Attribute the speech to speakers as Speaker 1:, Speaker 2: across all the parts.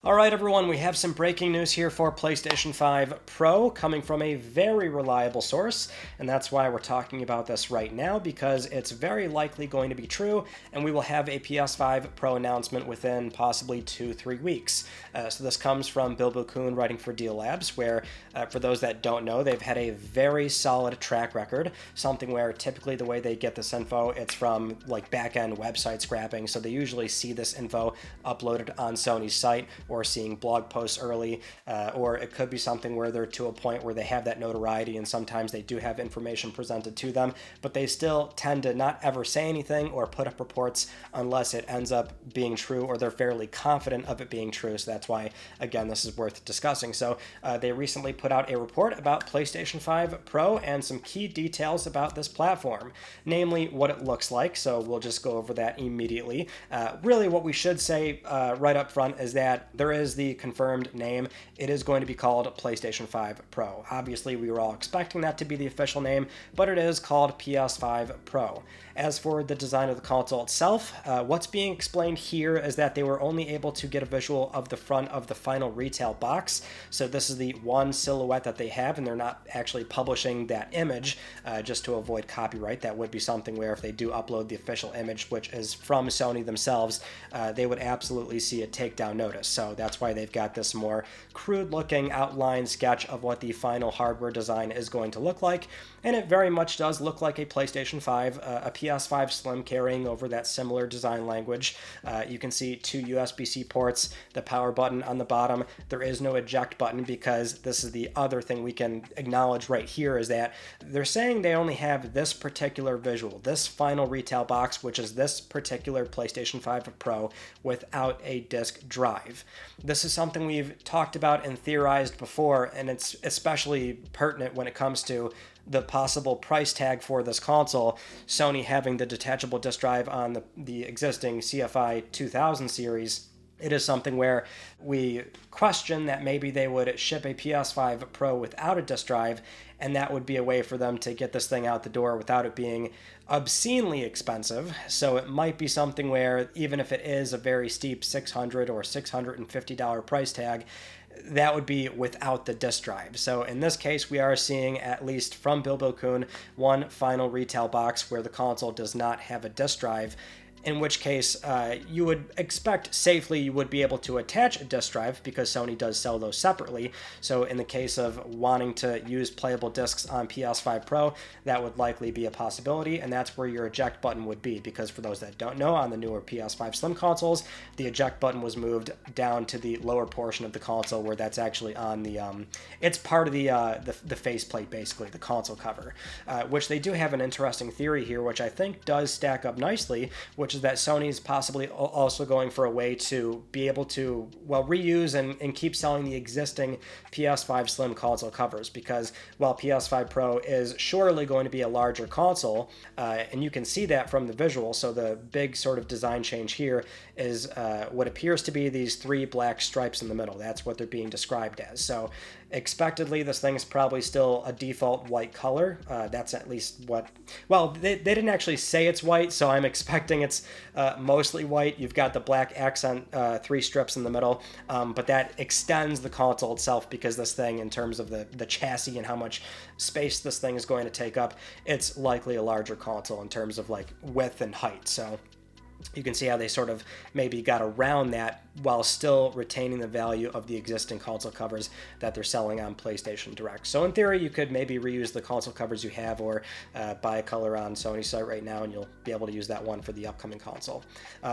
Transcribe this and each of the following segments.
Speaker 1: All right, everyone, we have some breaking news here for PlayStation 5 Pro coming from a very reliable source, and that's why we're talking about this right now, because it's very likely going to be true, and we will have a PS5 Pro announcement within possibly 2-3 weeks. So this comes from Bilbo Kuhn writing for Dealabs, where, for those that don't know, they've had a very solid track record, something where typically the way they get this info, it's from like back-end website scrapping, so they usually see this info uploaded on Sony's site, or seeing blog posts early, or it could be something where they're to a point where they have that notoriety and sometimes they do have information presented to them, but they still tend to not ever say anything or put up reports unless it ends up being true or they're fairly confident of it being true. So that's why, again, this is worth discussing. So they recently put out a report about PlayStation 5 Pro and some key details about this platform, namely what it looks like. So we'll just go over that immediately. Really what we should say right up front is that there is the confirmed name. It is going to be called PlayStation 5 Pro. Obviously, we were all expecting that to be the official name, but it is called PS5 Pro. As for the design of the console itself, what's being explained here is that they were only able to get a visual of the front of the final retail box. So this is the one silhouette that they have, and they're not actually publishing that image just to avoid copyright. That would be something where if they do upload the official image, which is from Sony themselves, they would absolutely see a takedown notice. So that's why they've got this more crude-looking outline sketch of what the final hardware design is going to look like, and it very much does look like a PlayStation 5, a PS5 Slim carrying over that similar design language. You can see two USB-C ports, the power button on the bottom. There is no eject button because this is the other thing we can acknowledge right here is that they're saying they only have this particular visual, this final retail box, which is this particular PlayStation 5 Pro without a disk drive. This is something we've talked about and theorized before, and it's especially pertinent when it comes to the possible price tag for this console, Sony having the detachable disk drive on the existing CFI 2000 series. It is something where we question that maybe they would ship a PS5 Pro without a disk drive, and that would be a way for them to get this thing out the door without it being obscenely expensive. So it might be something where even if it is a very steep $600 or $650 price tag, that would be without the disk drive. So in this case, we are seeing, at least from Bilbo Kuhn, one final retail box where the console does not have a disk drive, in which case you would expect safely you would be able to attach a disk drive because Sony does sell those separately. So in the case of wanting to use playable discs on PS5 Pro, that would likely be a possibility, and that's where your eject button would be, because for those that don't know, on the newer PS5 Slim consoles, the eject button was moved down to the lower portion of the console where that's actually on the, it's part of the faceplate, basically, the console cover, which they do have an interesting theory here, which I think does stack up nicely, which is that Sony's possibly also going for a way to be able to, well, reuse and keep selling the existing PS5 Slim console covers, because while PS5 Pro is surely going to be a larger console, and you can see that from the visual, so the big sort of design change here is what appears to be these three black stripes in the middle. That's what they're being described as. So expectedly, this thing's probably still a default white color. That's at least what, well, they didn't actually say it's white, so I'm expecting it's mostly white. You've got the black accent, three strips in the middle, but that extends the console itself, because this thing, in terms of the chassis and how much space this thing is going to take up, it's likely a larger console in terms of like width and height. So you can see how they sort of maybe got around that while still retaining the value of the existing console covers that they're selling on PlayStation Direct. So in theory, you could maybe reuse the console covers you have, or buy a color on Sony's site right now, and you'll be able to use that one for the upcoming console.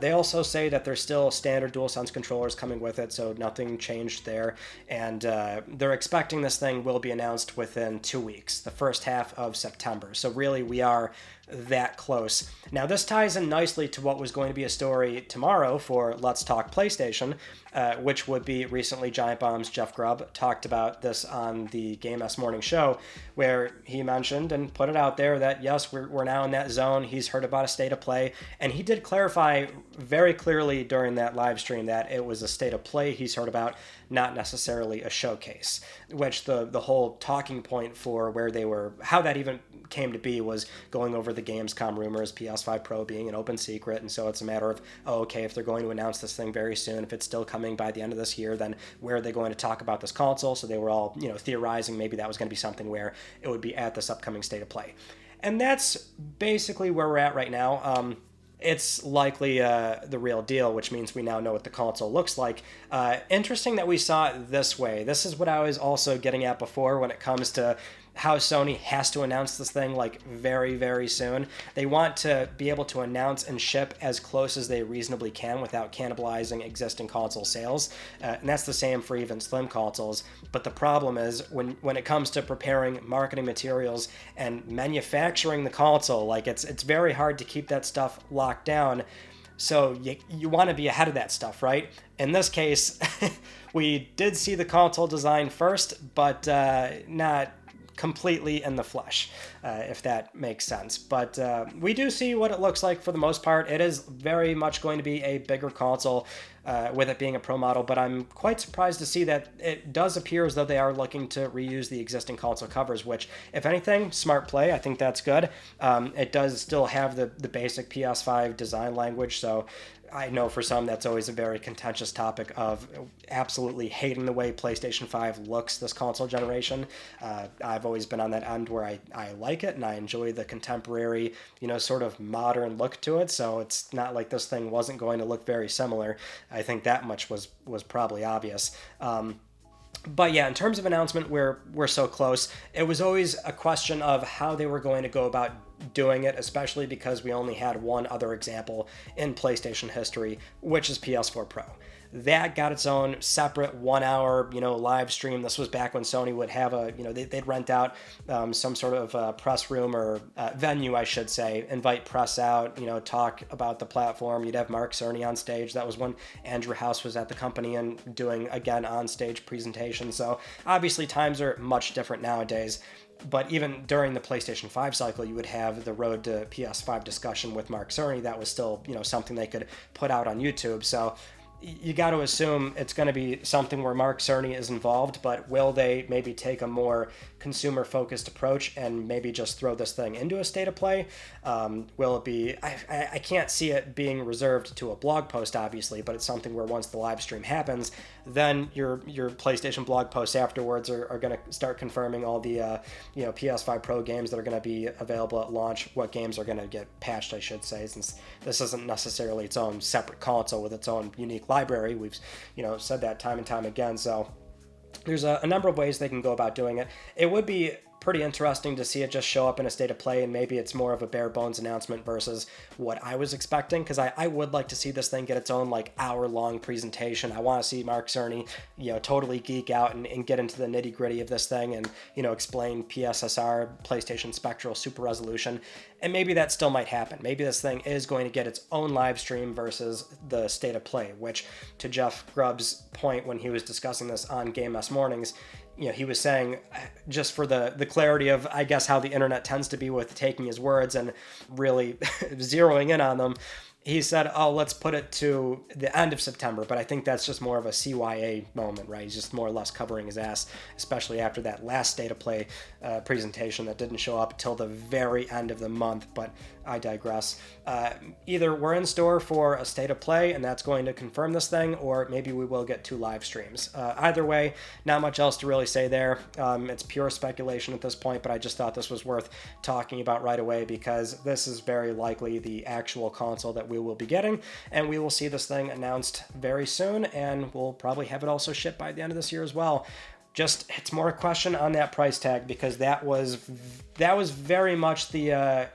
Speaker 1: They also say that there's still standard DualSense controllers coming with it, so nothing changed there. And they're expecting this thing will be announced within 2 weeks, the first half of September. So really, we are that close. Now, this ties in nicely to what was going to be a story tomorrow for Let's Talk PlayStation, which would be recently Giant Bomb's Jeff Grubb talked about this on the Game S Morning Show, where he mentioned and put it out there that, yes, we're now in that zone. He's heard about a state of play, and he did clarify very clearly during that live stream that it was a state of play he's heard about, not necessarily a showcase, which the whole talking point for where they were, how that even came to be, was going over the Gamescom rumors, PS5 Pro being an open secret, and so it's a matter of, oh, okay, if they're going to announce this thing very soon, if it's still coming by the end of this year, then where are they going to talk about this console? So they were all, theorizing maybe that was going to be something where it would be at this upcoming State of Play. And that's basically where we're at right now. It's likely the real deal, which means we now know what the console looks like. Interesting that we saw it this way. This is what I was also getting at before when it comes to how Sony has to announce this thing like very, very soon. They want to be able to announce and ship as close as they reasonably can without cannibalizing existing console sales. And that's the same for even Slim consoles. But the problem is when it comes to preparing marketing materials and manufacturing the console, like it's very hard to keep that stuff locked down. So you want to be ahead of that stuff, right? In this case, we did see the console design first, but not completely in the flesh, if that makes sense. But we do see what it looks like for the most part. It is very much going to be a bigger console, with it being a Pro model, but I'm quite surprised to see that it does appear as though they are looking to reuse the existing console covers, which, if anything, smart play. I think that's good. It does still have the basic PS5 design language, so I know for some that's always a very contentious topic of absolutely hating the way PlayStation 5 looks this console generation. I've always been on that end where I like it and I enjoy the contemporary, sort of modern look to it, so it's not like this thing wasn't going to look very similar. I think that much was probably obvious. But yeah, in terms of announcement, we're so close. It was always a question of how they were going to go about doing it, especially because we only had one other example in PlayStation history, which is PS4 Pro. That got its own separate 1 hour, live stream. This was back when Sony would have they'd rent out some sort of press room or venue, I should say, invite press out, talk about the platform. You'd have Mark Cerny on stage. That was when Andrew House was at the company and doing, again, on-stage presentation. So obviously times are much different nowadays. But even during the PlayStation 5 cycle, you would have the Road to PS5 discussion with Mark Cerny. That was still, something they could put out on YouTube. So you got to assume it's going to be something where Mark Cerny is involved, but will they maybe take a more consumer-focused approach and maybe just throw this thing into a State of Play? Will it be... I can't see it being reserved to a blog post, obviously, but it's something where once the live stream happens, then your PlayStation blog posts afterwards are going to start confirming all the PS5 Pro games that are going to be available at launch, what games are going to get patched, I should say, since this isn't necessarily its own separate console with its own unique library. We've said that time and time again. So there's a number of ways they can go about doing it. It would be pretty interesting to see it just show up in a State of Play, and maybe it's more of a bare bones announcement versus what I was expecting, because I would like to see this thing get its own hour-long presentation. I want to see Mark Cerny totally geek out and get into the nitty-gritty of this thing and explain PSSR, PlayStation Spectral Super Resolution, and maybe that still might happen. Maybe this thing is going to get its own live stream versus the State of Play, which, to Jeff Grubb's point when he was discussing this on Game Mess Mornings, he was saying, just for the clarity of, I guess, how the internet tends to be with taking his words and really zeroing in on them, he said, oh, let's put it to the end of September, but I think that's just more of a CYA moment, right? He's just more or less covering his ass, especially after that last State of Play presentation that didn't show up till the very end of the month, but I digress. Either we're in store for a State of Play, and that's going to confirm this thing, or maybe we will get 2 live streams. Either way, not much else to really say there. It's pure speculation at this point, but I just thought this was worth talking about right away, because this is very likely the actual console that we will be getting, and we will see this thing announced very soon, and we'll probably have it also shipped by the end of this year as well. Just, it's more a question on that price tag, because that was very much the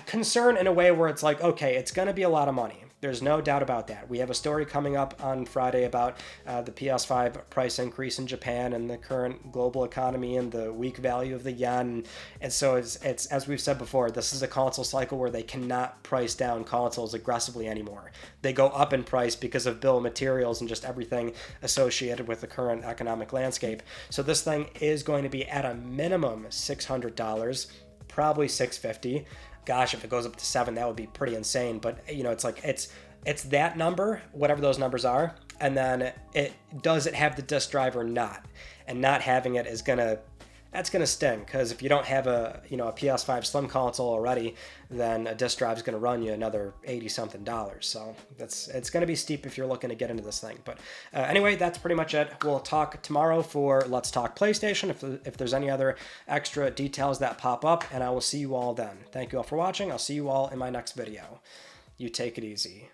Speaker 1: concern in a way where it's like, okay, it's going to be a lot of money. There's no doubt about that. We have a story coming up on Friday about the PS5 price increase in Japan and the current global economy and the weak value of the yen. And so it's as we've said before, this is a console cycle where they cannot price down consoles aggressively anymore. They go up in price because of bill of materials and just everything associated with the current economic landscape. So this thing is going to be at a minimum $600, probably $650. Gosh, if it goes up to $7, that would be pretty insane. But it's like it's that number, whatever those numbers are, and then does it have the disk drive or not? And not having it is gonna that's going to sting, because if you don't have a a PS5 Slim console already, then a disk drive is going to run you another $80-something. So it's going to be steep if you're looking to get into this thing. But anyway, that's pretty much it. We'll talk tomorrow for Let's Talk PlayStation, if there's any other extra details that pop up, and I will see you all then. Thank you all for watching. I'll see you all in my next video. You take it easy.